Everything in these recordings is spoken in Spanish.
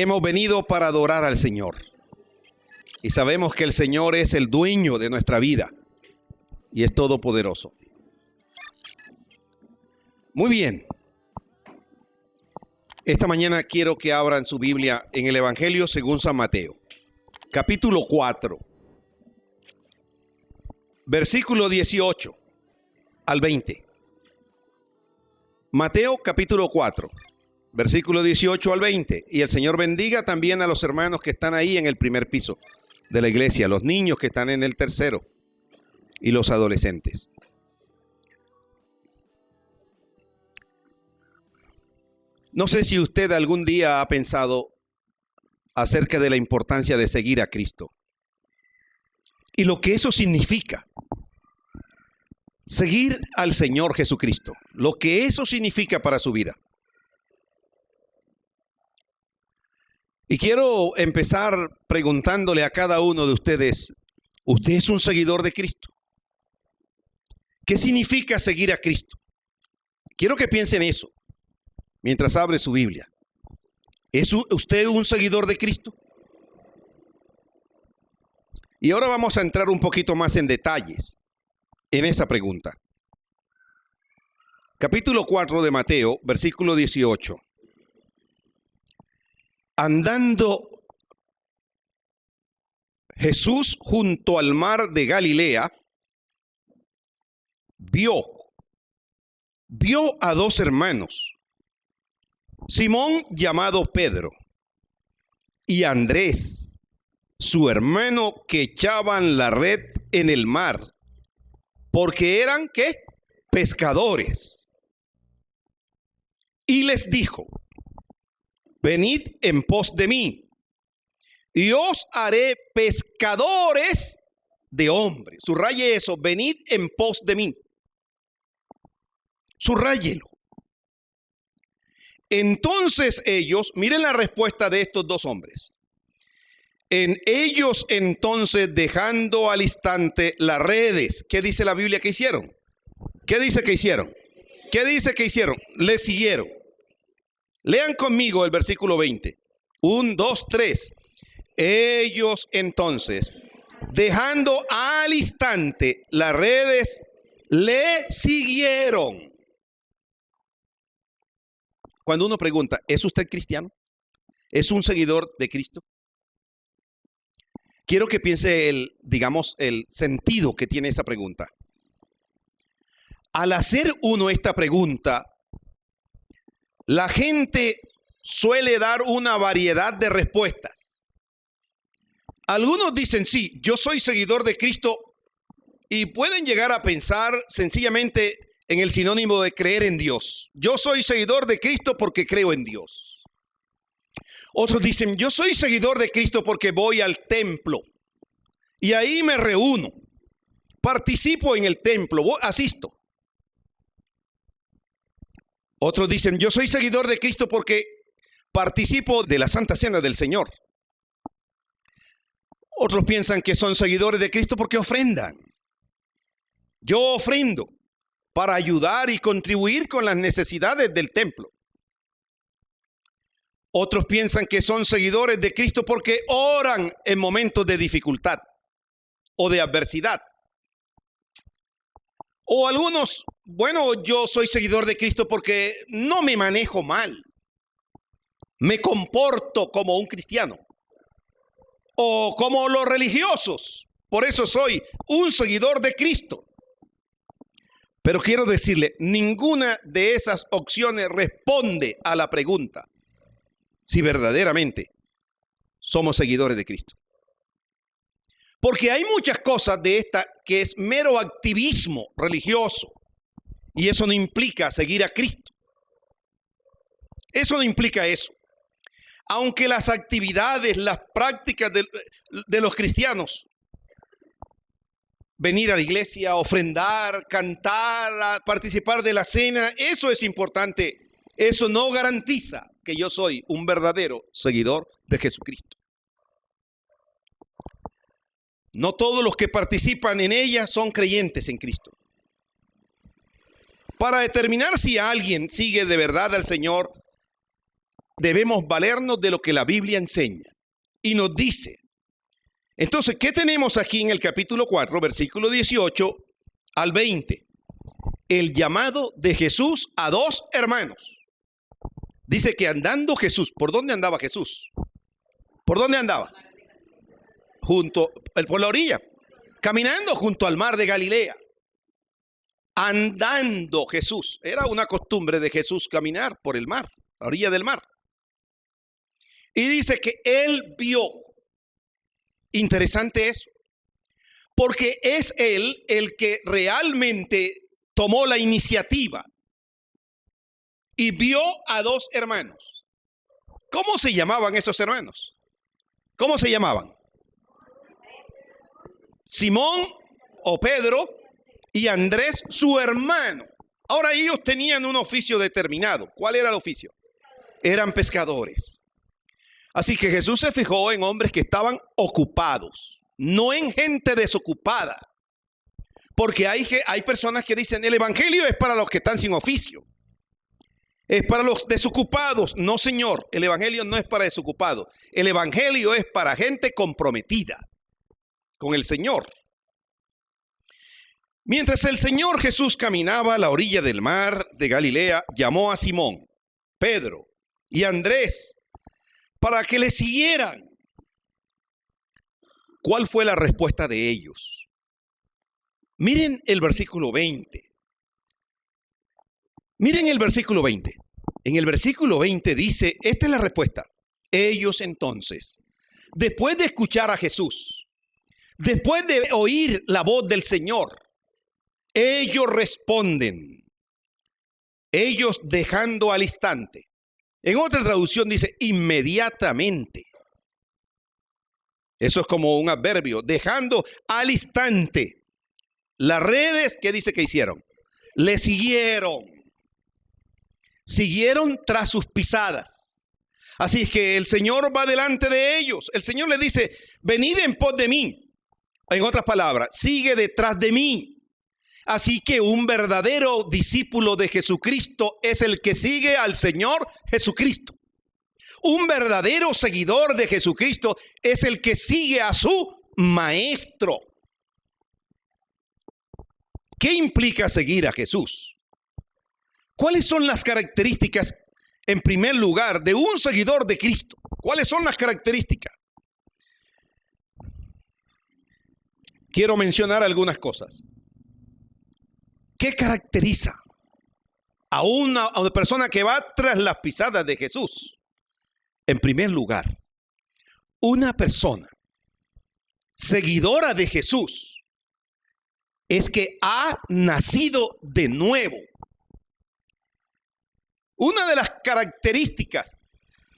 hemos venido para adorar al Señor. Y sabemos que el Señor es el dueño de nuestra vida y es todopoderoso. Muy bien. Esta mañana quiero que abran su Biblia en el Evangelio según San Mateo, capítulo 4, versículo 18 al 20. Mateo capítulo 4, versículo 18 al 20. Y el Señor bendiga también a los hermanos que están ahí en el primer piso de la iglesia, los niños que están en el tercero y los adolescentes. No sé si usted algún día ha pensado acerca de la importancia de seguir a Cristo y lo que eso significa. Seguir al Señor Jesucristo, lo que eso significa para su vida. Y quiero empezar preguntándole a cada uno de ustedes, ¿usted es un seguidor de Cristo? ¿Qué significa seguir a Cristo? Quiero que piensen eso mientras abre su Biblia. ¿Es usted un seguidor de Cristo? Y ahora vamos a entrar un poquito más en detalles en esa pregunta. Capítulo 4 de Mateo, versículo 18. Andando Jesús junto al mar de Galilea, vio a dos hermanos, Simón llamado Pedro y Andrés, su hermano, que echaban la red en el mar, porque eran, ¿qué? Pescadores. Y les dijo: venid en pos de mí, y os haré pescadores de hombres. Subraye eso, venid en pos de mí. Subráyelo. Entonces ellos, miren la respuesta de estos dos hombres. En ellos entonces, dejando al instante las redes, ¿qué dice la Biblia que hicieron? ¿Qué dice que hicieron? ¿Qué dice que hicieron? Le siguieron. Lean conmigo el versículo 20. 1, 2, 3. Ellos entonces, dejando al instante las redes, le siguieron. Cuando uno pregunta, ¿es usted cristiano? ¿Es un seguidor de Cristo? Quiero que piense el sentido que tiene esa pregunta. Al hacer uno esta pregunta, la gente suele dar una variedad de respuestas. Algunos dicen, sí, yo soy seguidor de Cristo, y pueden llegar a pensar sencillamente en el sinónimo de creer en Dios. Yo soy seguidor de Cristo porque creo en Dios. Otros dicen, yo soy seguidor de Cristo porque voy al templo y ahí me reúno, participo en el templo, asisto. Otros dicen, yo soy seguidor de Cristo porque participo de la Santa Cena del Señor. Otros piensan que son seguidores de Cristo porque ofrendan. Yo ofrendo para ayudar y contribuir con las necesidades del templo. Otros piensan que son seguidores de Cristo porque oran en momentos de dificultad o de adversidad. O algunos, bueno, yo soy seguidor de Cristo porque no me manejo mal, me comporto como un cristiano. O como los religiosos, por eso soy un seguidor de Cristo. Pero quiero decirle, ninguna de esas opciones responde a la pregunta si verdaderamente somos seguidores de Cristo. Porque hay muchas cosas de esta que es mero activismo religioso, y eso no implica seguir a Cristo. Eso no implica eso. Aunque las actividades, las prácticas de los cristianos, venir a la iglesia, ofrendar, cantar, participar de la cena, eso es importante. Eso no garantiza que yo soy un verdadero seguidor de Jesucristo. No todos los que participan en ella son creyentes en Cristo. Para determinar si alguien sigue de verdad al Señor, debemos valernos de lo que la Biblia enseña. Y nos dice, entonces, ¿qué tenemos aquí en el capítulo 4, versículo 18 al 20? El llamado de Jesús a dos hermanos. Dice que andando Jesús, ¿por dónde andaba Jesús? ¿Por dónde andaba? Por la orilla, caminando junto al mar de Galilea. Andando Jesús. Era una costumbre de Jesús caminar por el mar, la orilla del mar. Y dice que él vio. Interesante eso. Porque es él el que realmente tomó la iniciativa y vio a dos hermanos. ¿Cómo se llamaban esos hermanos? ¿Cómo se llamaban? Simón o Pedro y Andrés, su hermano. Ahora ellos tenían un oficio determinado. ¿Cuál era el oficio? Eran pescadores. Así que Jesús se fijó en hombres que estaban ocupados, no en gente desocupada. Porque hay personas que dicen, el evangelio es para los que están sin oficio. Es para los desocupados. No, señor, el evangelio no es para desocupados. El evangelio es para gente comprometida con el Señor. Mientras el Señor Jesús caminaba a la orilla del mar de Galilea, llamó a Simón, Pedro y Andrés para que le siguieran. ¿Cuál fue la respuesta de ellos? Miren el versículo 20. Miren el versículo 20. En el versículo 20 dice, esta es la respuesta. Ellos entonces, después de escuchar a Jesús, después de oír la voz del Señor, ellos responden, ellos dejando al instante. En otra traducción dice, inmediatamente. Eso es como un adverbio, dejando al instante. Las redes, ¿qué dice que hicieron? Le siguieron. Siguieron tras sus pisadas. Así es que el Señor va delante de ellos. El Señor les dice, venid en pos de mí. En otras palabras, sigue detrás de mí. Así que un verdadero discípulo de Jesucristo es el que sigue al Señor Jesucristo. Un verdadero seguidor de Jesucristo es el que sigue a su maestro. ¿Qué implica seguir a Jesús? ¿Cuáles son las características, en primer lugar, de un seguidor de Cristo? ¿Cuáles son las características? Quiero mencionar algunas cosas. ¿Qué caracteriza a una persona que va tras las pisadas de Jesús? En primer lugar, una persona seguidora de Jesús es que ha nacido de nuevo. Una de las características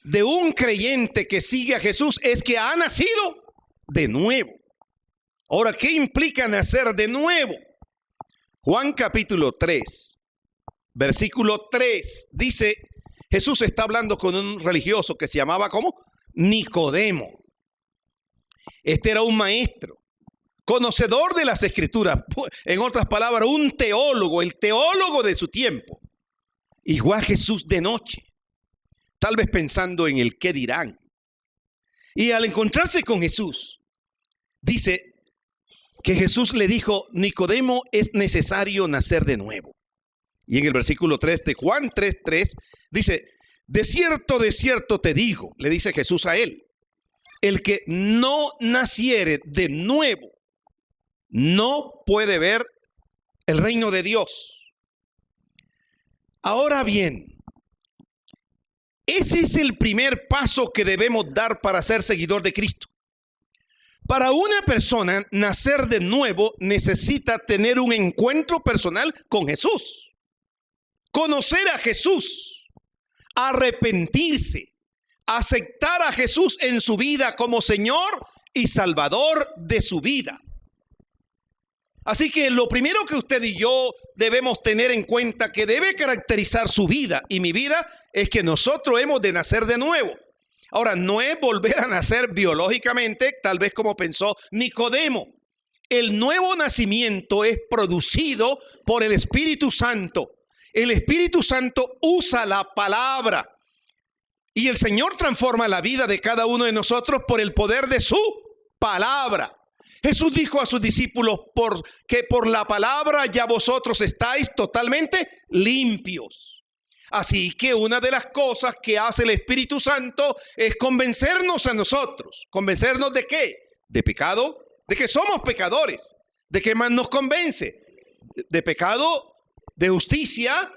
de un creyente que sigue a Jesús es que ha nacido de nuevo. Ahora, ¿qué implica nacer de nuevo? Juan capítulo 3, versículo 3, dice, Jesús está hablando con un religioso que se llamaba, ¿cómo? Nicodemo. Este era un maestro, conocedor de las Escrituras, en otras palabras, un teólogo, el teólogo de su tiempo. Y fue a Jesús de noche, tal vez pensando en el qué dirán. Y al encontrarse con Jesús, dice que Jesús le dijo, Nicodemo, es necesario nacer de nuevo. Y en el versículo 3 de Juan 3:3 dice, de cierto te digo, le dice Jesús a él, el que no naciere de nuevo no puede ver el reino de Dios. Ahora bien, ese es el primer paso que debemos dar para ser seguidor de Cristo. Para una persona nacer de nuevo necesita tener un encuentro personal con Jesús, conocer a Jesús, arrepentirse, aceptar a Jesús en su vida como Señor y Salvador de su vida. Así que lo primero que usted y yo debemos tener en cuenta que debe caracterizar su vida y mi vida es que nosotros hemos de nacer de nuevo. Ahora, no es volver a nacer biológicamente, tal vez como pensó Nicodemo. El nuevo nacimiento es producido por el Espíritu Santo. El Espíritu Santo usa la palabra. Y el Señor transforma la vida de cada uno de nosotros por el poder de su palabra. Jesús dijo a sus discípulos que por la palabra ya vosotros estáis totalmente limpios. Así que una de las cosas que hace el Espíritu Santo es convencernos a nosotros. ¿Convencernos de qué? De pecado, de que somos pecadores. ¿De qué más nos convence? De pecado, de justicia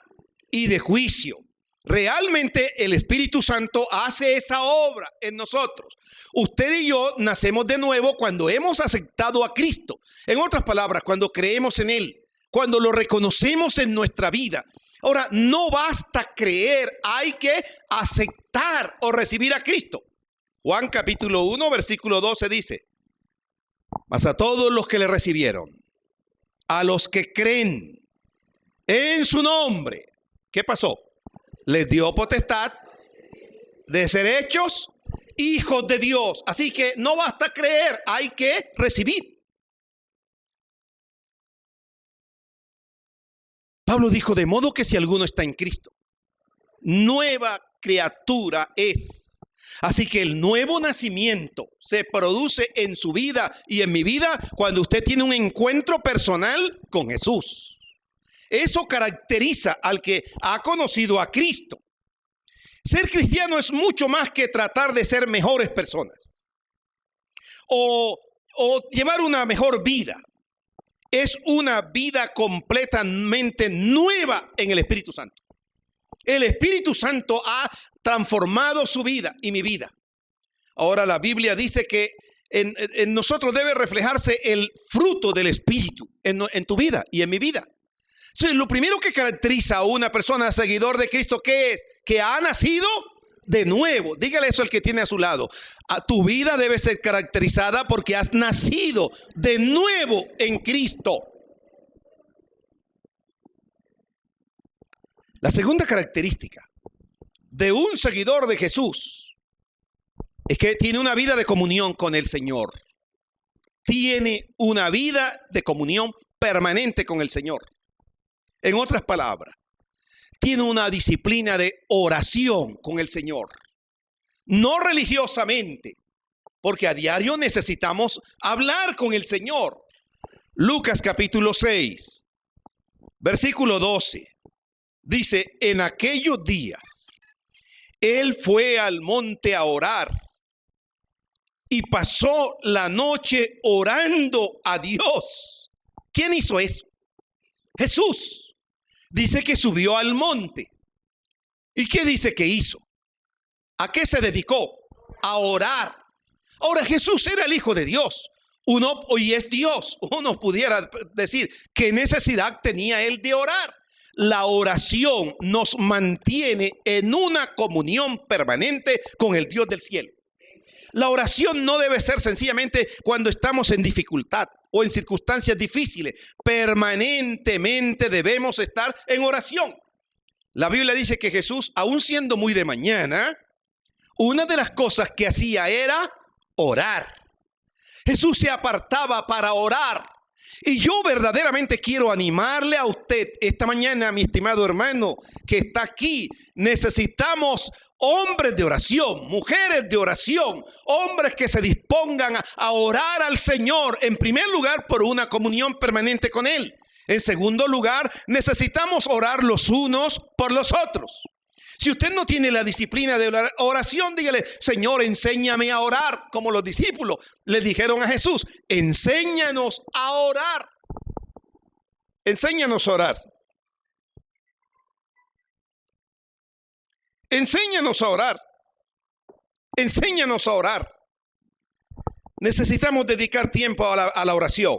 y de juicio. Realmente el Espíritu Santo hace esa obra en nosotros. Usted y yo nacemos de nuevo cuando hemos aceptado a Cristo. En otras palabras, cuando creemos en Él, cuando lo reconocemos en nuestra vida. Ahora, no basta creer, hay que aceptar o recibir a Cristo. Juan capítulo 1, versículo 12 dice: mas a todos los que le recibieron, a los que creen en su nombre, ¿qué pasó? Les dio potestad de ser hechos hijos de Dios. Así que no basta creer, hay que recibir. Pablo dijo: de modo que si alguno está en Cristo, nueva criatura es. Así que el nuevo nacimiento se produce en su vida y en mi vida cuando usted tiene un encuentro personal con Jesús. Eso caracteriza al que ha conocido a Cristo. Ser cristiano es mucho más que tratar de ser mejores personas o llevar una mejor vida. Es una vida completamente nueva en el Espíritu Santo. El Espíritu Santo ha transformado su vida y mi vida. Ahora la Biblia dice que en nosotros debe reflejarse el fruto del Espíritu en tu vida y en mi vida. Entonces, lo primero que caracteriza a una persona seguidor de Cristo, ¿qué es? Que ha nacido de nuevo. Dígale eso al que tiene a su lado. Tu vida debe ser caracterizada porque has nacido de nuevo en Cristo. La segunda característica de un seguidor de Jesús es que tiene una vida de comunión con el Señor. Tiene una vida de comunión permanente con el Señor. En otras palabras, tiene una disciplina de oración con el Señor. No religiosamente, porque a diario necesitamos hablar con el Señor. Lucas capítulo 6, versículo 12. Dice: en aquellos días, Él fue al monte a orar y pasó la noche orando a Dios. ¿Quién hizo eso? Jesús. Dice que subió al monte. ¿Y qué dice que hizo? ¿A qué se dedicó? A orar. Ahora, Jesús era el Hijo de Dios. Y es Dios. Uno pudiera decir, ¿qué necesidad tenía Él de orar? La oración nos mantiene en una comunión permanente con el Dios del cielo. La oración no debe ser sencillamente cuando estamos en dificultad o en circunstancias difíciles. Permanentemente debemos estar en oración. La Biblia dice que Jesús, aún siendo muy de mañana, una de las cosas que hacía era orar. Jesús se apartaba para orar. Y yo verdaderamente quiero animarle a usted esta mañana, mi estimado hermano que está aquí. Necesitamos hombres de oración, mujeres de oración, hombres que se dispongan a orar al Señor, en primer lugar, por una comunión permanente con Él. En segundo lugar, necesitamos orar los unos por los otros. Si usted no tiene la disciplina de oración, dígale: Señor, enséñame a orar, como los discípulos le dijeron a Jesús: enséñanos a orar. Enséñanos a orar. Enséñanos a orar. Enséñanos a orar. Necesitamos dedicar tiempo a la oración,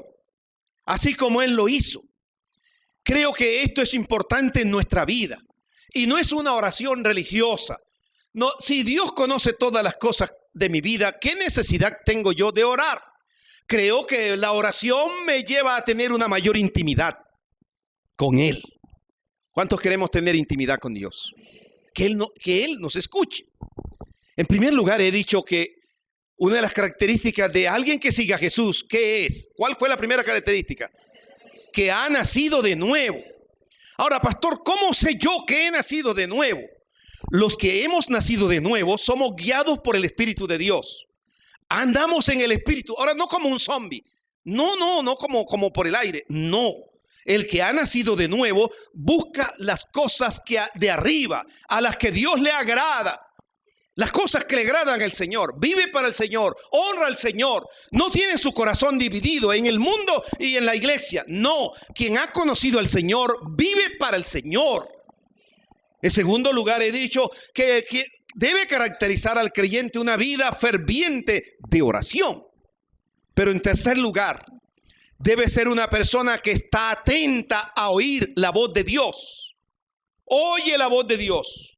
así como Él lo hizo. Creo que esto es importante en nuestra vida. Y no es una oración religiosa. No, si Dios conoce todas las cosas de mi vida, ¿qué necesidad tengo yo de orar? Creo que la oración me lleva a tener una mayor intimidad con Él. ¿Cuántos queremos tener intimidad con Dios? Que Él nos escuche. En primer lugar, he dicho que una de las características de alguien que siga a Jesús, ¿qué es? ¿Cuál fue la primera característica? Que ha nacido de nuevo. Ahora, pastor, ¿cómo sé yo que he nacido de nuevo? los que hemos nacido de nuevo somos guiados por el Espíritu de Dios. Andamos en el Espíritu. Ahora, no como un zombie. No como por el aire. No. El que ha nacido de nuevo busca las cosas de arriba, a las que Dios le agrada. Las cosas que le agradan al Señor. Vive para el Señor. Honra al Señor. No tiene su corazón dividido en el mundo y en la iglesia. No. Quien ha conocido al Señor vive para el Señor. En segundo lugar, he dicho que debe caracterizar al creyente una vida ferviente de oración. Pero en tercer lugar, debe ser una persona que está atenta a oír la voz de Dios. Oye la voz de Dios.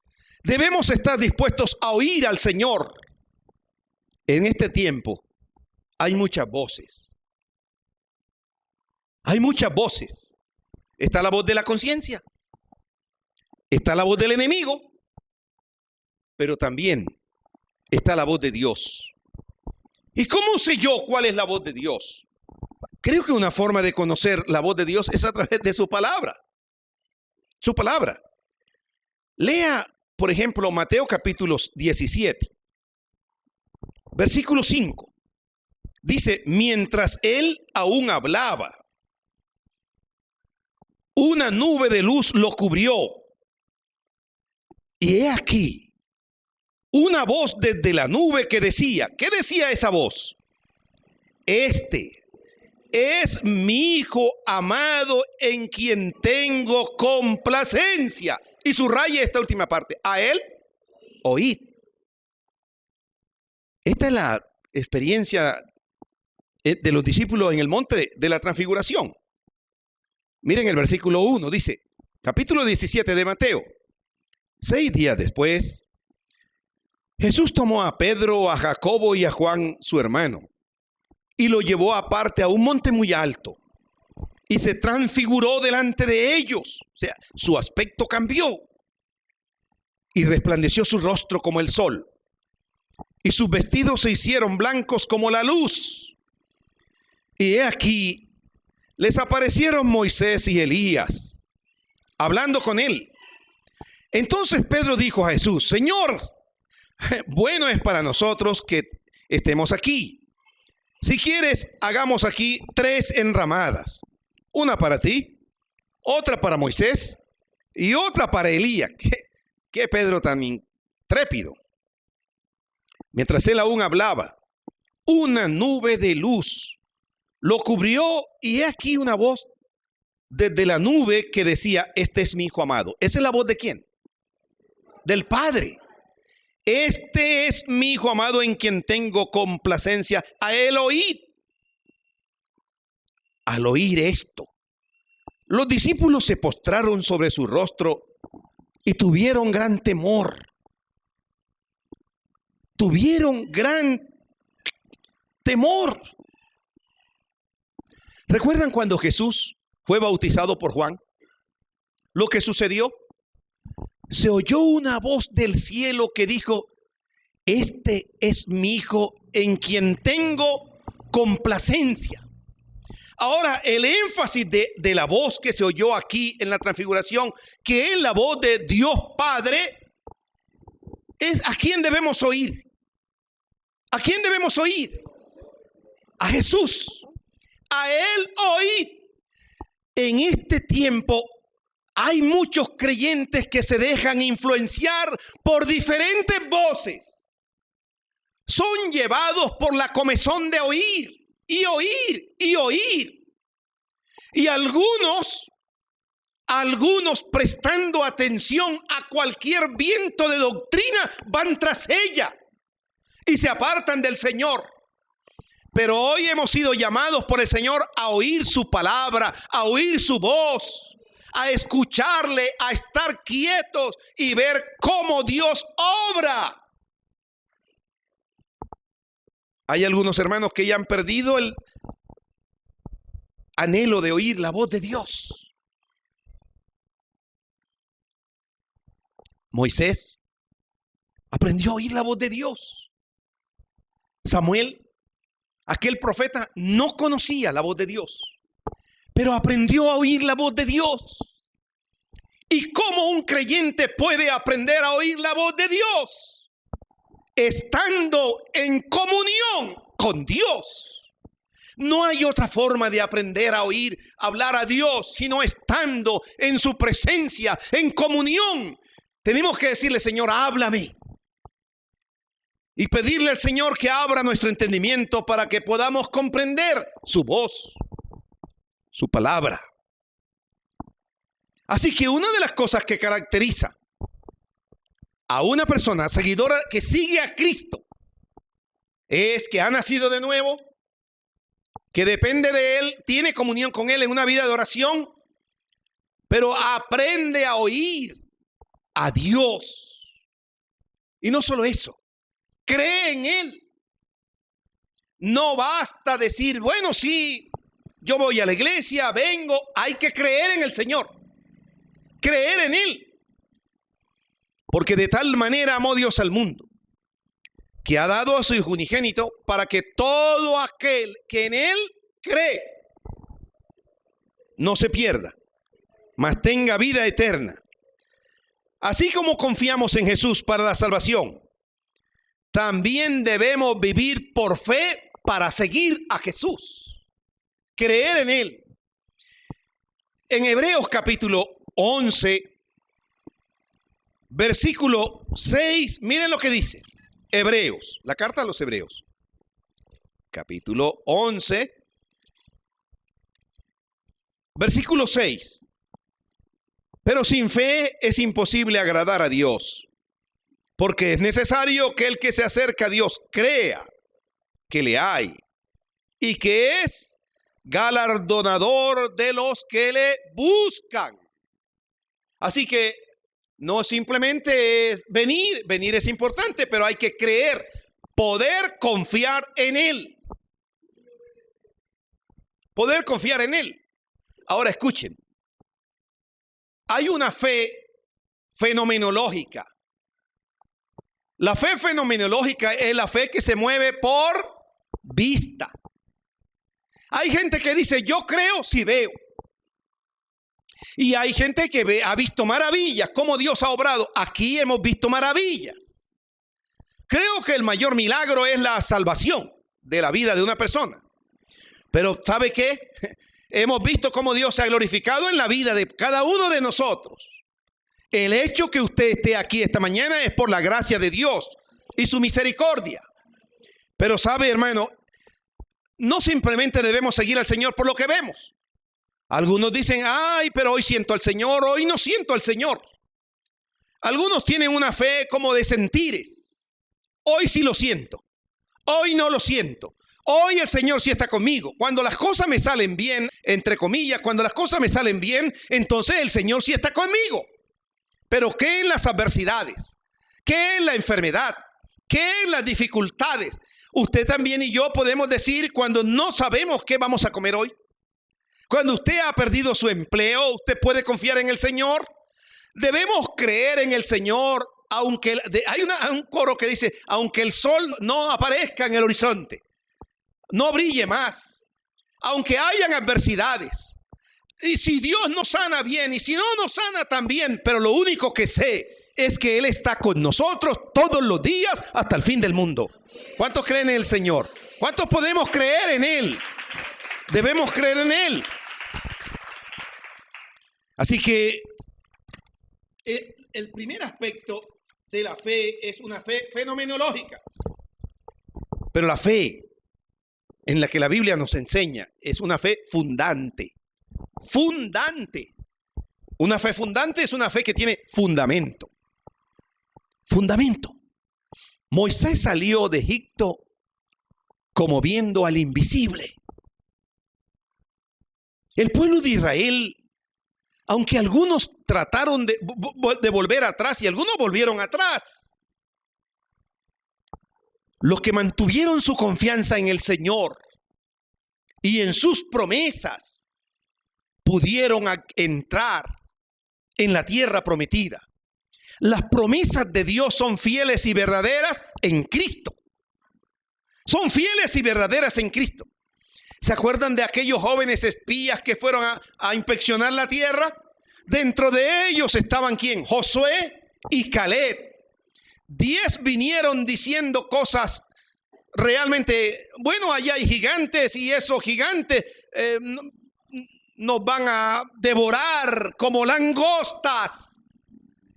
Debemos estar dispuestos a oír al Señor. En este tiempo hay muchas voces. Hay muchas voces. Está la voz de la conciencia. Está la voz del enemigo. Pero también está la voz de Dios. ¿Y cómo sé yo cuál es la voz de Dios? Creo que una forma de conocer la voz de Dios es a través de su palabra. Su palabra. Lea, por ejemplo, Mateo capítulo 17, versículo 5. Dice, mientras él aún hablaba, una nube de luz lo cubrió. Y he aquí, una voz desde la nube que decía, ¿qué decía esa voz? Este es mi Hijo amado en quien tengo complacencia. Y subraya esta última parte. A él oíd. Esta es la experiencia de los discípulos en el monte de la transfiguración. Miren el versículo 1. Dice, capítulo 17 de Mateo. 6 días después, Jesús tomó a Pedro, a Jacobo y a Juan, su hermano, y lo llevó aparte a un monte muy alto. Y se transfiguró delante de ellos. O sea, su aspecto cambió. Y resplandeció su rostro como el sol. Y sus vestidos se hicieron blancos como la luz. Y he aquí, les aparecieron Moisés y Elías, hablando con él. Entonces Pedro dijo a Jesús, Señor, bueno es para nosotros que estemos aquí. Si quieres, hagamos aquí 3 enramadas. Una para ti, otra para Moisés y otra para Elías. ¿Qué Pedro tan intrépido? Mientras él aún hablaba, una nube de luz lo cubrió y he aquí una voz desde la nube que decía, este es mi Hijo amado. ¿Esa es la voz de quién? Del Padre. Este es mi Hijo amado en quien tengo complacencia. A él oíd. Al oír esto, los discípulos se postraron sobre su rostro y tuvieron gran temor. Tuvieron gran temor. ¿Recuerdan cuando Jesús fue bautizado por Juan? Lo que sucedió. Se oyó una voz del cielo que dijo, este es mi Hijo en quien tengo complacencia. Ahora, el énfasis de la voz que se oyó aquí en la transfiguración, que es la voz de Dios Padre, es a quién debemos oír. ¿A quién debemos oír? A Jesús. A él oír. En este tiempo hay muchos creyentes que se dejan influenciar por diferentes voces. Son llevados por la comezón de oír y oír y oír. Y algunos prestando atención a cualquier viento de doctrina van tras ella y se apartan del Señor. Pero hoy hemos sido llamados por el Señor a oír su palabra, a oír su voz, a escucharle, a estar quietos y ver cómo Dios obra. Hay algunos hermanos que ya han perdido el anhelo de oír la voz de Dios. Moisés aprendió a oír la voz de Dios. Samuel, aquel profeta, no conocía la voz de Dios, pero aprendió a oír la voz de Dios. ¿Y cómo un creyente puede aprender a oír la voz de Dios? Estando en comunión con Dios. No hay otra forma de aprender a oír, hablar a Dios, sino estando en su presencia, en comunión. Tenemos que decirle: Señor, háblame. Y pedirle al Señor que abra nuestro entendimiento para que podamos comprender su voz, su palabra. Así que una de las cosas que caracteriza a una persona seguidora que sigue a Cristo es que ha nacido de nuevo, que depende de Él, tiene comunión con Él en una vida de oración, pero aprende a oír a Dios. Y no solo eso, cree en Él. No basta decir: bueno, sí, yo voy a la iglesia, vengo. Hay que creer en el Señor, creer en Él. Porque de tal manera amó Dios al mundo, que ha dado a su Hijo unigénito, para que todo aquel que en Él cree no se pierda, mas tenga vida eterna. Así como confiamos en Jesús para la salvación, también debemos vivir por fe para seguir a Jesús, creer en Él. En Hebreos capítulo 11, versículo 6, miren lo que dice. Hebreos, la carta a los Hebreos, capítulo 11, versículo 6. Pero sin fe es imposible agradar a Dios, porque es necesario que el que se acerca a Dios crea que le hay y que es galardonador de los que le buscan. Así que no simplemente es venir es importante, pero hay que creer, poder confiar en Él. Poder confiar en Él. Ahora escuchen, hay una fe fenomenológica. La fe fenomenológica es la fe que se mueve por vista. Hay gente que dice: yo creo si veo. Y hay gente que ha visto maravillas, como Dios ha obrado. Aquí hemos visto maravillas. Creo que el mayor milagro es la salvación de la vida de una persona. Pero ¿sabe qué? Hemos visto cómo Dios se ha glorificado en la vida de cada uno de nosotros. El hecho que usted esté aquí esta mañana es por la gracia de Dios y su misericordia. Pero sabe, hermano, no simplemente debemos seguir al Señor por lo que vemos. Algunos dicen: ay, pero hoy siento al Señor, hoy no siento al Señor. Algunos tienen una fe como de sentires. Hoy sí lo siento, hoy no lo siento. Hoy el Señor sí está conmigo. Cuando las cosas me salen bien, entre comillas, cuando las cosas me salen bien, entonces el Señor sí está conmigo. Pero ¿qué en las adversidades? ¿Qué en la enfermedad? ¿Qué en las dificultades? Usted también y yo podemos decir cuando no sabemos qué vamos a comer hoy. Cuando usted ha perdido su empleo, ¿usted puede confiar en el Señor? Debemos creer en el Señor, aunque hay un coro que dice: aunque el sol no aparezca en el horizonte, no brille más, aunque hayan adversidades. Y si Dios nos sana bien, y si no nos sana también, pero lo único que sé es que Él está con nosotros todos los días hasta el fin del mundo. ¿Cuántos creen en el Señor? ¿Cuántos podemos creer en Él? Debemos creer en Él. Así que el primer aspecto de la fe es una fe fenomenológica. Pero la fe en la que la Biblia nos enseña es una fe fundante. Fundante. Una fe fundante es una fe que tiene fundamento. Fundamento. Moisés salió de Egipto como viendo al invisible. El pueblo de Israel, aunque algunos trataron de volver atrás y algunos volvieron atrás, los que mantuvieron su confianza en el Señor y en sus promesas pudieron entrar en la tierra prometida. Las promesas de Dios son fieles y verdaderas en Cristo. Son fieles y verdaderas en Cristo. ¿Se acuerdan de aquellos jóvenes espías que fueron a inspeccionar la tierra? Dentro de ellos estaban ¿quién? Josué y Caleb. 10 vinieron diciendo cosas realmente, bueno, allá hay gigantes y esos gigantes nos van a devorar como langostas.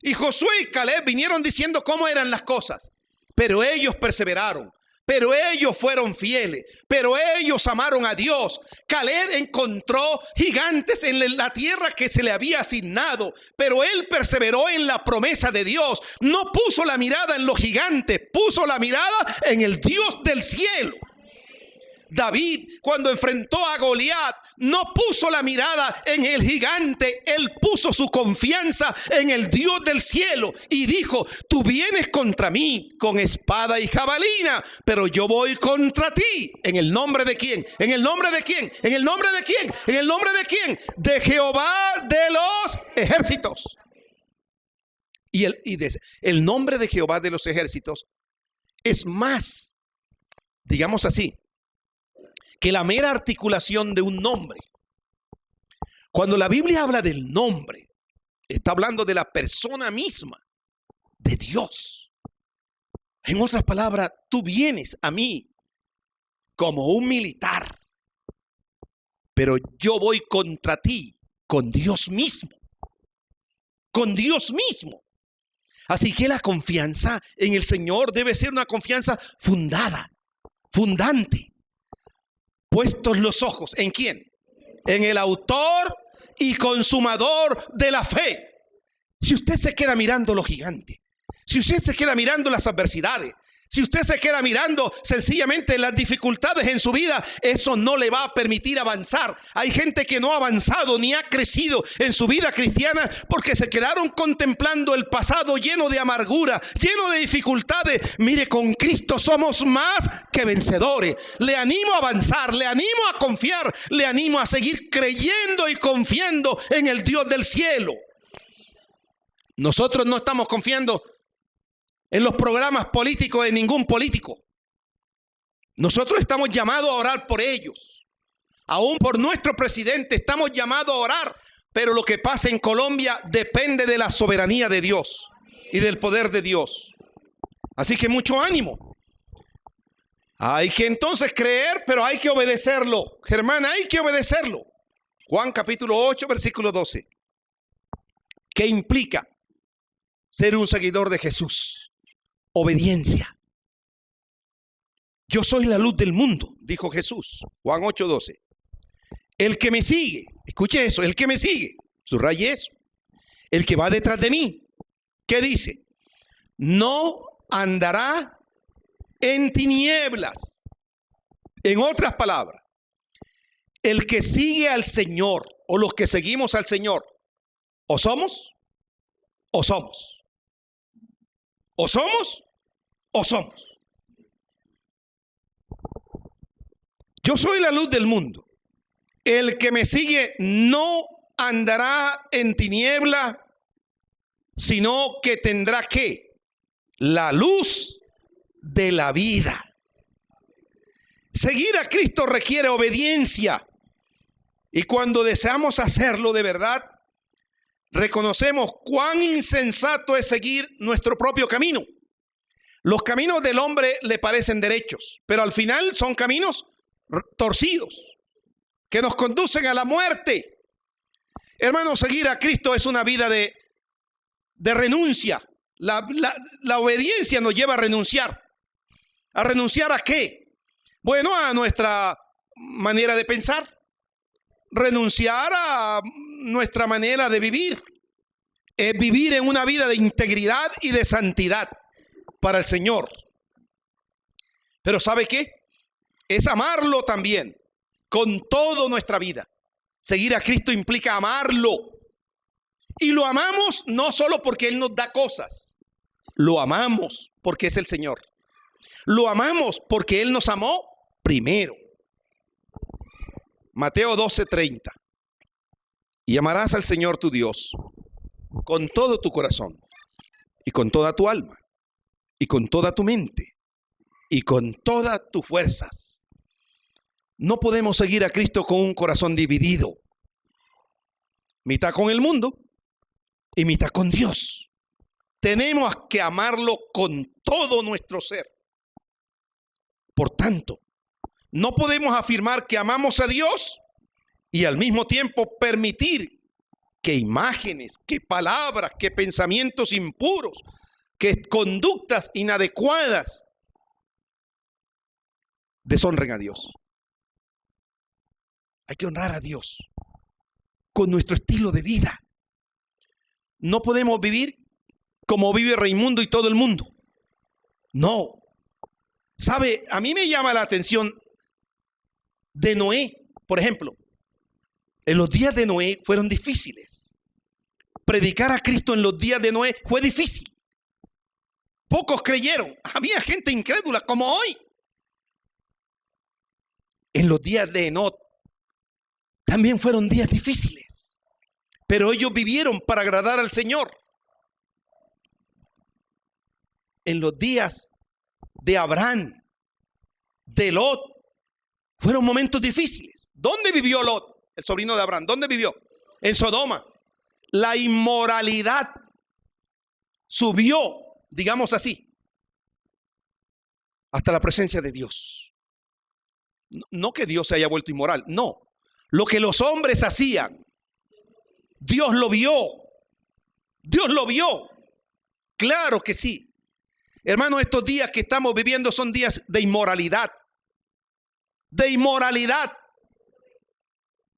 Y Josué y Caleb vinieron diciendo cómo eran las cosas, pero ellos perseveraron. Pero ellos fueron fieles, pero ellos amaron a Dios. Caleb encontró gigantes en la tierra que se le había asignado, pero él perseveró en la promesa de Dios. No puso la mirada en los gigantes, puso la mirada en el Dios del cielo. David, cuando enfrentó a Goliat, no puso la mirada en el gigante, él puso su confianza en el Dios del cielo y dijo: tú vienes contra mí con espada y jabalina, pero yo voy contra ti. ¿En el nombre de quién? ¿En el nombre de quién? ¿En el nombre de quién? ¿En el nombre de quién? De Jehová de los ejércitos. Y el nombre de Jehová de los ejércitos es más, digamos así, que la mera articulación de un nombre. Cuando la Biblia habla del nombre, está hablando de la persona misma, de Dios. En otras palabras, tú vienes a mí como un militar, pero yo voy contra ti con Dios mismo. Con Dios mismo. Así que la confianza en el Señor debe ser una confianza fundada, fundante. Puestos los ojos, ¿en quién? En el autor y consumador de la fe. Si usted se queda mirando los gigantes, si usted se queda mirando las adversidades, si usted se queda mirando sencillamente las dificultades en su vida, eso no le va a permitir avanzar. Hay gente que no ha avanzado ni ha crecido en su vida cristiana porque se quedaron contemplando el pasado lleno de amargura, lleno de dificultades. Mire, con Cristo somos más que vencedores. Le animo a avanzar, le animo a confiar, le animo a seguir creyendo y confiando en el Dios del cielo. Nosotros no estamos confiando en los programas políticos de ningún político. Nosotros estamos llamados a orar por ellos. Aún por nuestro presidente estamos llamados a orar. Pero lo que pasa en Colombia depende de la soberanía de Dios y del poder de Dios. Así que mucho ánimo. Hay que entonces creer, pero hay que obedecerlo. Germán, hay que obedecerlo. Juan capítulo 8, versículo 12. ¿Qué implica ser un seguidor de Jesús? Obediencia. Yo soy la luz del mundo, dijo Jesús. Juan 8:12. El que me sigue, escuche eso, el que me sigue, subraye eso, el que va detrás de mí, ¿qué dice? No andará en tinieblas. En otras palabras, el que sigue al Señor, o los que seguimos al Señor, o somos, o somos. O somos, o somos. Yo soy la luz del mundo. El que me sigue no andará en tiniebla, sino que tendrá ¿qué? La luz de la vida. Seguir a Cristo requiere obediencia. Y cuando deseamos hacerlo de verdad, reconocemos cuán insensato es seguir nuestro propio camino. Los caminos del hombre le parecen derechos, pero al final son caminos torcidos que nos conducen a la muerte. Hermano, seguir a Cristo es una vida de renuncia. La obediencia nos lleva a renunciar. ¿A renunciar a qué? Bueno, a nuestra manera de pensar. Renunciar a nuestra manera de vivir. Es vivir en una vida de integridad y de santidad para el Señor. Pero ¿sabe qué? Es amarlo también con toda nuestra vida. Seguir a Cristo implica amarlo. Y lo amamos no solo porque Él nos da cosas. Lo amamos porque es el Señor. Lo amamos porque Él nos amó primero. Mateo 12:30. Y amarás al Señor tu Dios con todo tu corazón y con toda tu alma y con toda tu mente y con todas tus fuerzas. No podemos seguir a Cristo con un corazón dividido. Mitad con el mundo y mitad con Dios. Tenemos que amarlo con todo nuestro ser. Por tanto, no podemos afirmar que amamos a Dios y al mismo tiempo permitir que imágenes, que palabras, que pensamientos impuros, que conductas inadecuadas deshonren a Dios. Hay que honrar a Dios con nuestro estilo de vida. No podemos vivir como vive Raimundo y todo el mundo. No. ¿Sabe? A mí me llama la atención de Noé, por ejemplo. En los días de Noé fueron difíciles. Predicar a Cristo en los días de Noé fue difícil. Pocos creyeron. Había gente incrédula como hoy. En los días de Enoc también fueron días difíciles. Pero ellos vivieron para agradar al Señor. En los días de Abraham, de Lot, fueron momentos difíciles. ¿Dónde vivió Lot, el sobrino de Abraham? ¿Dónde vivió? En Sodoma. La inmoralidad subió, digamos así, hasta la presencia de Dios. No que Dios se haya vuelto inmoral, no. Lo que los hombres hacían, Dios lo vio. Dios lo vio. Claro que sí. Hermano, estos días que estamos viviendo son días de inmoralidad. De inmoralidad.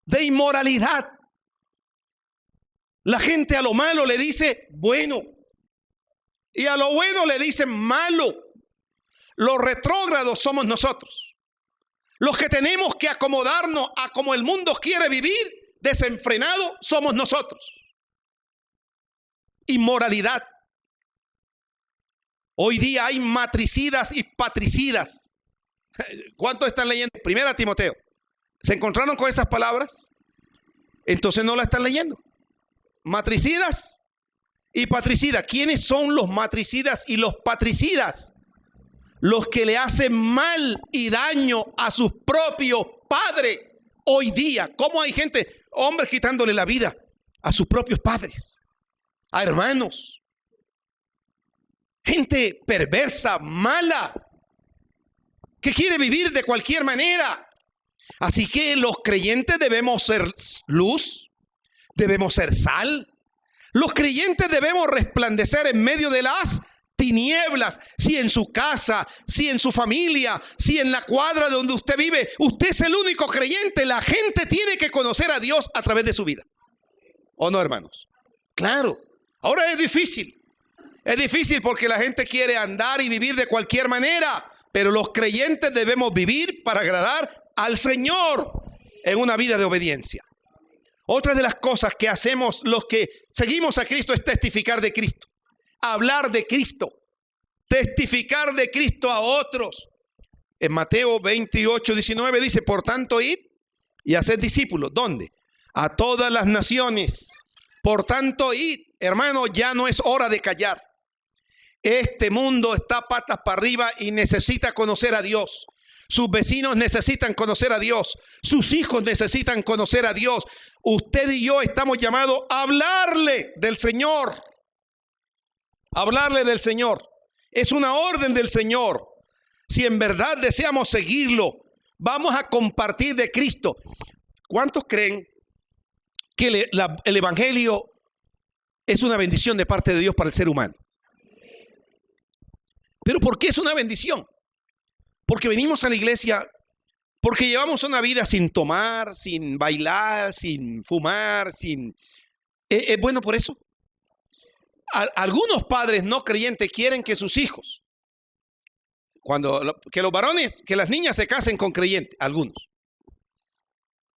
De inmoralidad. La gente a lo malo le dice bueno. Y a lo bueno le dicen malo. Los retrógrados somos nosotros. Los que tenemos que acomodarnos a como el mundo quiere vivir, desenfrenado, somos nosotros. Inmoralidad. Hoy día hay matricidas y patricidas. ¿Cuántos están leyendo? Primera Timoteo. ¿Se encontraron con esas palabras? Entonces no la están leyendo. Matricidas y patricidas. ¿Quiénes son los matricidas y los patricidas? Los que le hacen mal y daño a sus propios padres. Hoy día, ¿cómo hay gente, hombres quitándole la vida a sus propios padres, a hermanos? Gente perversa, mala, que quiere vivir de cualquier manera. Así que los creyentes debemos ser luz, debemos ser sal. Los creyentes debemos resplandecer en medio de las tinieblas. Si en su casa, si en su familia, si en la cuadra donde usted vive, usted es el único creyente. La gente tiene que conocer a Dios a través de su vida. ¿O no, hermanos? Claro. Ahora es difícil. Es difícil porque la gente quiere andar y vivir de cualquier manera. Pero los creyentes debemos vivir para agradar al Señor en una vida de obediencia. Otra de las cosas que hacemos los que seguimos a Cristo es testificar de Cristo. Hablar de Cristo. Testificar de Cristo a otros. En Mateo 28:19 dice, por tanto, id y haced discípulos. ¿Dónde? A todas las naciones. Por tanto, id. Hermano, ya no es hora de callar. Este mundo está patas para arriba y necesita conocer a Dios. Sus vecinos necesitan conocer a Dios. Sus hijos necesitan conocer a Dios. Usted y yo estamos llamados a hablarle del Señor. Hablarle del Señor. Es una orden del Señor. Si en verdad deseamos seguirlo, vamos a compartir de Cristo. ¿Cuántos creen que el Evangelio es una bendición de parte de Dios para el ser humano? ¿Pero por qué es una bendición? Porque venimos a la iglesia, porque llevamos una vida sin tomar, sin bailar, sin fumar, sin... ¿Es bueno por eso? Algunos padres no creyentes quieren que sus hijos, que los varones, que las niñas se casen con creyentes, algunos.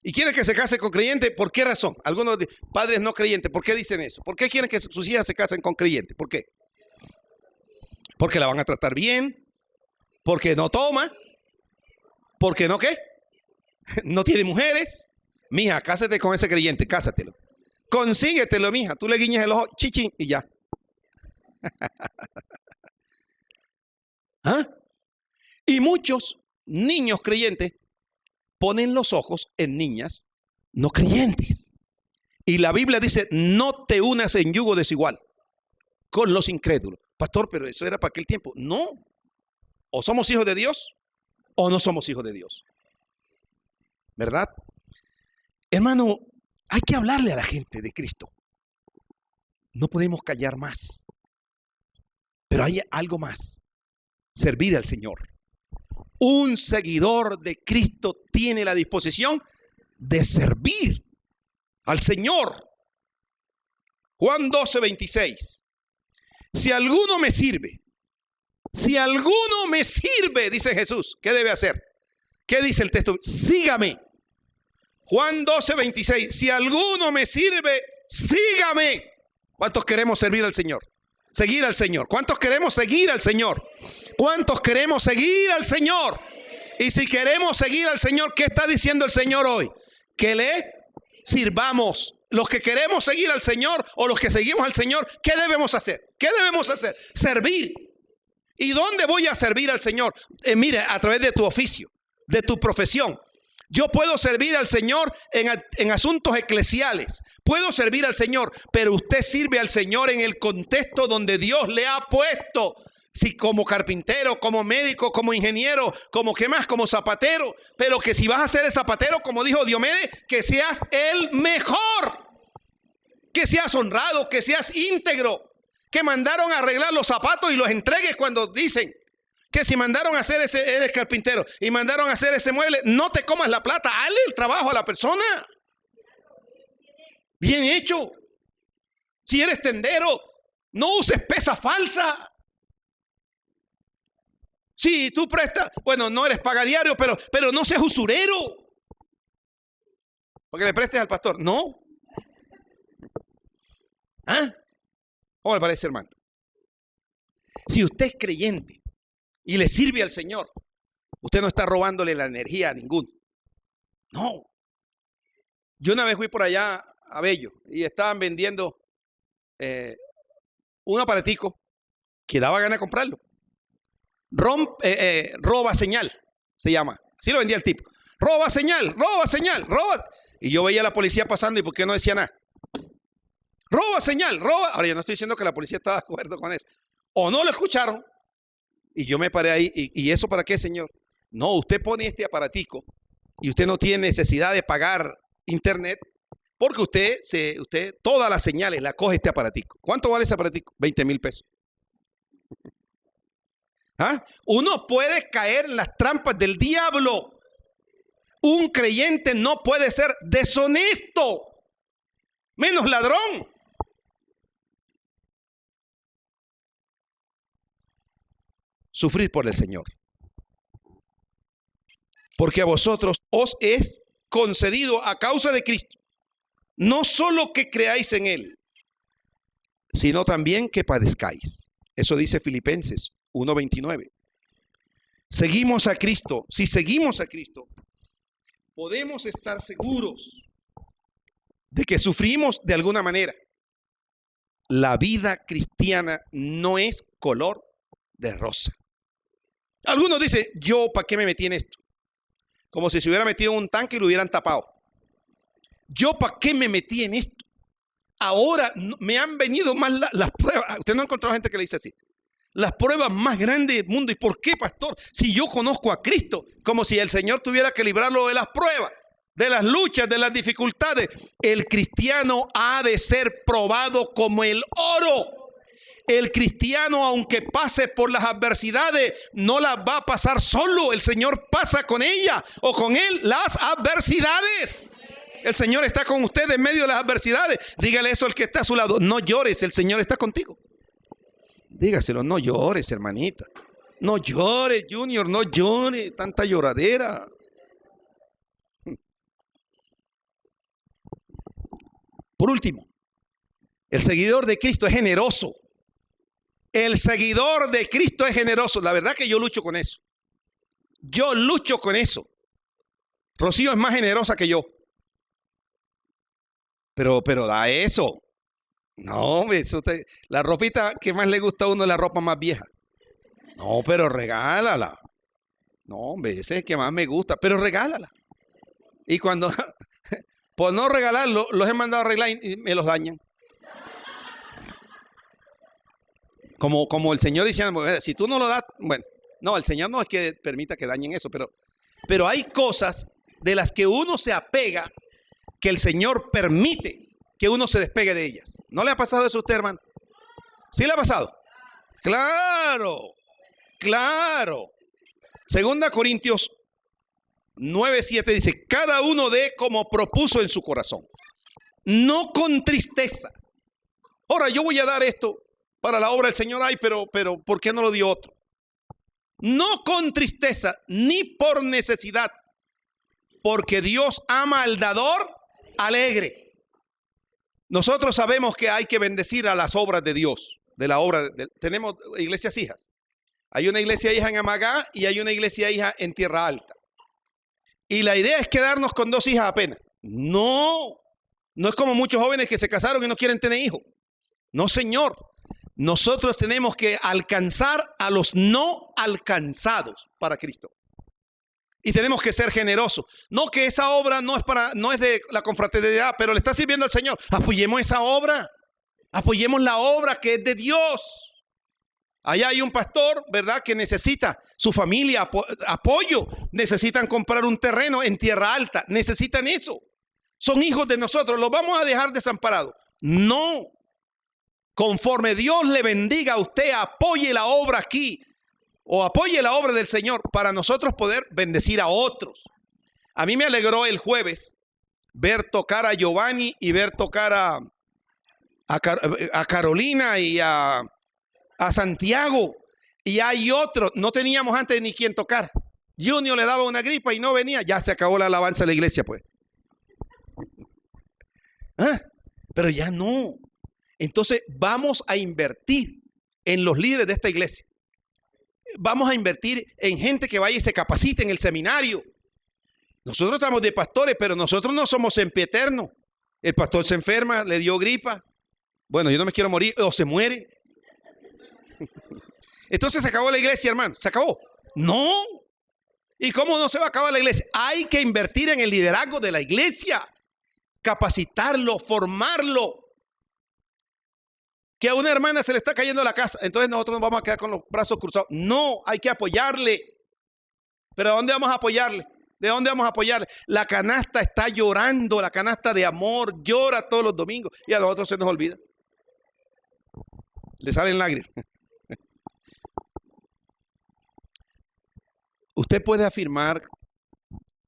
Y quieren que se case con creyentes, ¿por qué razón? Algunos padres no creyentes, ¿por qué dicen eso? ¿Por qué quieren que sus hijas se casen con creyentes? ¿Por qué? Porque la van a tratar bien, porque no toma, porque no ¿qué? No tiene mujeres. Mija, cásate con ese creyente, cásatelo. Consíguetelo, mija. Tú le guiñas el ojo, chichín, y ya. ¿Ah? Y muchos niños creyentes ponen los ojos en niñas no creyentes. Y la Biblia dice, no te unas en yugo desigual con los incrédulos. Pastor, pero eso era para aquel tiempo. No. O somos hijos de Dios o no somos hijos de Dios. ¿Verdad? Hermano, hay que hablarle a la gente de Cristo. No podemos callar más. Pero hay algo más. Servir al Señor. Un seguidor de Cristo tiene la disposición de servir al Señor. Juan 12:26. Si alguno me sirve, dice Jesús, ¿qué debe hacer? ¿Qué dice el texto? Sígame. Juan 12:26. Si alguno me sirve, sígame. ¿Cuántos queremos servir al Señor? Seguir al Señor. ¿Cuántos queremos seguir al Señor? ¿Cuántos queremos seguir al Señor? Y si queremos seguir al Señor, ¿qué está diciendo el Señor hoy? Que le sirvamos. Los que queremos seguir al Señor o los que seguimos al Señor, ¿qué debemos hacer? ¿Qué debemos hacer? Servir. ¿Y dónde voy a servir al Señor? Mire, a través de tu oficio, de tu profesión. Yo puedo servir al Señor en asuntos eclesiales. Puedo servir al Señor, pero usted sirve al Señor en el contexto donde Dios le ha puesto. Si como carpintero, como médico, como ingeniero, como qué más, como zapatero. Pero que si vas a ser el zapatero, como dijo Diomedes, que seas el mejor. Que seas honrado, que seas íntegro. Que mandaron a arreglar los zapatos y los entregues cuando dicen que si mandaron a hacer eres carpintero y mandaron a hacer ese mueble, no te comas la plata, hazle el trabajo a la persona. Bien hecho. Si eres tendero, no uses pesa falsa. Si tú prestas, bueno, no eres pagadiario, pero no seas usurero. Porque le prestes al pastor. No. ¿Ah? ¿Cómo le parece, hermano? Si usted es creyente y le sirve al Señor, usted no está robándole la energía a ninguno. No. Yo una vez fui por allá a Bello y estaban vendiendo un aparatico que daba ganas de comprarlo. Roba señal, se llama. Así lo vendía el tipo. Roba señal, roba. Y yo veía a la policía pasando y ¿por qué no decía nada? Roba señal, roba. Ahora yo no estoy diciendo que la policía estaba de acuerdo con eso. O no lo escucharon. Y yo me paré ahí. ¿Y eso para qué, señor? No, usted pone este aparatico y usted no tiene necesidad de pagar internet porque usted todas las señales la coge este aparatico. ¿Cuánto vale ese aparatico? 20,000 pesos. ¿Ah? Uno puede caer en las trampas del diablo. Un creyente no puede ser deshonesto, menos ladrón. Sufrir por el Señor. Porque a vosotros os es concedido a causa de Cristo, no solo que creáis en Él, sino también que padezcáis. Eso dice Filipenses 1:29. Seguimos a Cristo. Si seguimos a Cristo, podemos estar seguros de que sufrimos de alguna manera. La vida cristiana no es color de rosa. Algunos dicen, ¿yo para qué me metí en esto? Como si se hubiera metido en un tanque y lo hubieran tapado. ¿Yo para qué me metí en esto? Ahora me han venido más las pruebas. Usted no ha encontrado gente que le dice así. Las pruebas más grandes del mundo. ¿Y por qué, pastor? Si yo conozco a Cristo, como si el Señor tuviera que librarlo de las pruebas, de las luchas, de las dificultades. El cristiano ha de ser probado como el oro. El cristiano, aunque pase por las adversidades, no las va a pasar solo. El Señor pasa con ella o con él las adversidades. El Señor está con usted en medio de las adversidades. Dígale eso al que está a su lado. No llores, el Señor está contigo. Dígaselo, no llores, hermanita. No llores, Junior, no llores. Tanta lloradera. Por último, el seguidor de Cristo es generoso. El seguidor de Cristo es generoso. La verdad que yo lucho con eso. Yo lucho con eso. Rocío es más generosa que yo. Pero da eso. No, la ropita que más le gusta a uno es la ropa más vieja. No, pero regálala. No, hombre, ese es el que más me gusta, pero regálala. Y cuando Por no regalarlo, los he mandado a arreglar y me los dañan. Como el Señor diciendo, si tú no lo das, bueno, no, el Señor no es que permita que dañen eso, pero hay cosas de las que uno se apega que el Señor permite que uno se despegue de ellas. ¿No le ha pasado eso a usted, hermano? ¿Sí le ha pasado? Claro, claro. 2 Corintios 9:7 dice, cada uno dé como propuso en su corazón, no con tristeza. Ahora yo voy a dar esto para la obra del Señor, pero ¿por qué no lo dio otro? No con tristeza, ni por necesidad, porque Dios ama al dador alegre. Nosotros sabemos que hay que bendecir a las obras de Dios, tenemos iglesias hijas. Hay una iglesia hija en Amagá y hay una iglesia hija en Tierra Alta. Y la idea es quedarnos con 2 hijas apenas. No es como muchos jóvenes que se casaron y no quieren tener hijos. No, señor. Nosotros tenemos que alcanzar a los no alcanzados para Cristo. Y tenemos que ser generosos. No que esa obra no es de la confraternidad, pero le está sirviendo al Señor. Apoyemos esa obra. Apoyemos la obra que es de Dios. Allá hay un pastor, ¿verdad?, que necesita su familia apoyo. Necesitan comprar un terreno en Tierra Alta. Necesitan eso. Son hijos de nosotros. ¿Los vamos a dejar desamparados? No. Conforme Dios le bendiga a usted, apoye la obra aquí. O apoye la obra del Señor para nosotros poder bendecir a otros. A mí me alegró el jueves ver tocar a Giovanni y ver tocar a Carolina y a Santiago. Y hay otros, no teníamos antes ni quien tocar. Junior le daba una gripa y no venía. Ya se acabó la alabanza de la iglesia, pues. Pero ya no. Entonces vamos a invertir en los líderes de esta iglesia. Vamos a invertir en gente que vaya y se capacite en el seminario. Nosotros estamos de pastores, pero nosotros no somos sempiternos. El pastor se enferma, le dio gripa. Bueno, yo no me quiero morir, o se muere. Entonces se acabó la iglesia, hermano. ¿Se acabó? No. ¿Y cómo no se va a acabar la iglesia? Hay que invertir en el liderazgo de la iglesia. Capacitarlo, formarlo. Que a una hermana se le está cayendo la casa, entonces nosotros nos vamos a quedar con los brazos cruzados. No, hay que apoyarle. ¿Pero a dónde vamos a apoyarle? ¿De dónde vamos a apoyarle? La canasta está llorando, la canasta de amor llora todos los domingos y a nosotros se nos olvida. Le salen lágrimas. ¿Usted puede afirmar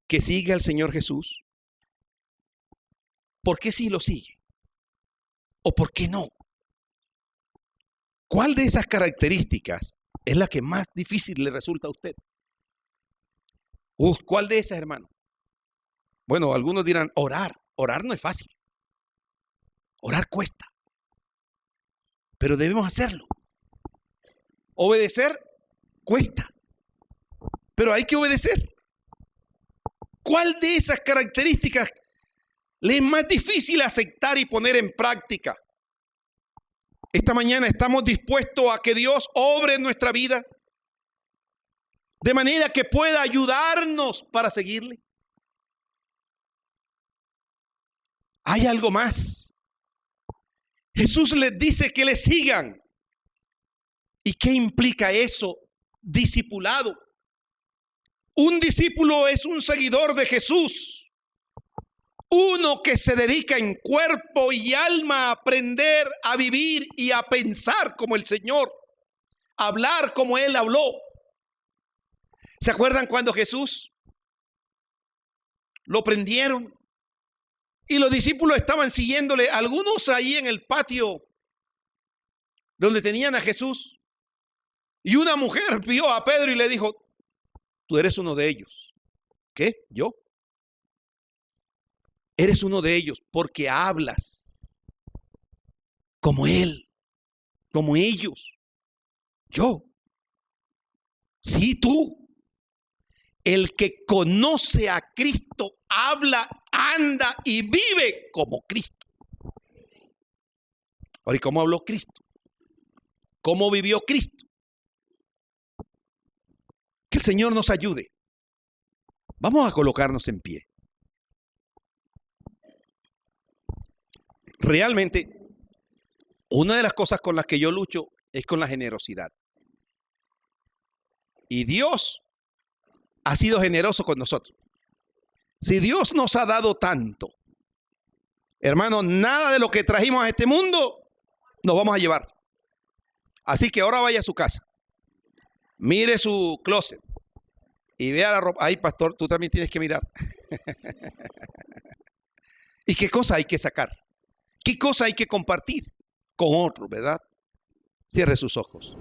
que sigue al Señor Jesús? ¿Por qué sí lo sigue? ¿O por qué no? ¿Cuál de esas características es la que más difícil le resulta a usted? ¿Cuál de esas, hermano? Bueno, algunos dirán, orar. Orar no es fácil. Orar cuesta. Pero debemos hacerlo. Obedecer cuesta. Pero hay que obedecer. ¿Cuál de esas características le es más difícil aceptar y poner en práctica? Esta mañana estamos dispuestos a que Dios obre en nuestra vida de manera que pueda ayudarnos para seguirle. Hay algo más. Jesús les dice que le sigan. ¿Y qué implica eso? Discipulado. Un discípulo es un seguidor de Jesús. Uno que se dedica en cuerpo y alma a aprender, a vivir y a pensar como el Señor. A hablar como Él habló. ¿Se acuerdan cuando Jesús lo prendieron? Y los discípulos estaban siguiéndole, algunos ahí en el patio donde tenían a Jesús. Y una mujer vio a Pedro y le dijo, tú eres uno de ellos. ¿Qué? ¿Yo? Eres uno de ellos porque hablas como Él, como ellos. Yo. Sí, tú. El que conoce a Cristo habla, anda y vive como Cristo. Ahora, ¿y cómo habló Cristo? ¿Cómo vivió Cristo? Que el Señor nos ayude. Vamos a colocarnos en pie. Realmente, una de las cosas con las que yo lucho es con la generosidad. Y Dios ha sido generoso con nosotros. Si Dios nos ha dado tanto, hermano, nada de lo que trajimos a este mundo nos vamos a llevar. Así que ahora vaya a su casa, mire su closet y vea la ropa. Ay, pastor, tú también tienes que mirar. ¿Y qué cosa hay que sacar? ¿Qué cosa hay que compartir con otros, verdad? Cierre sus ojos.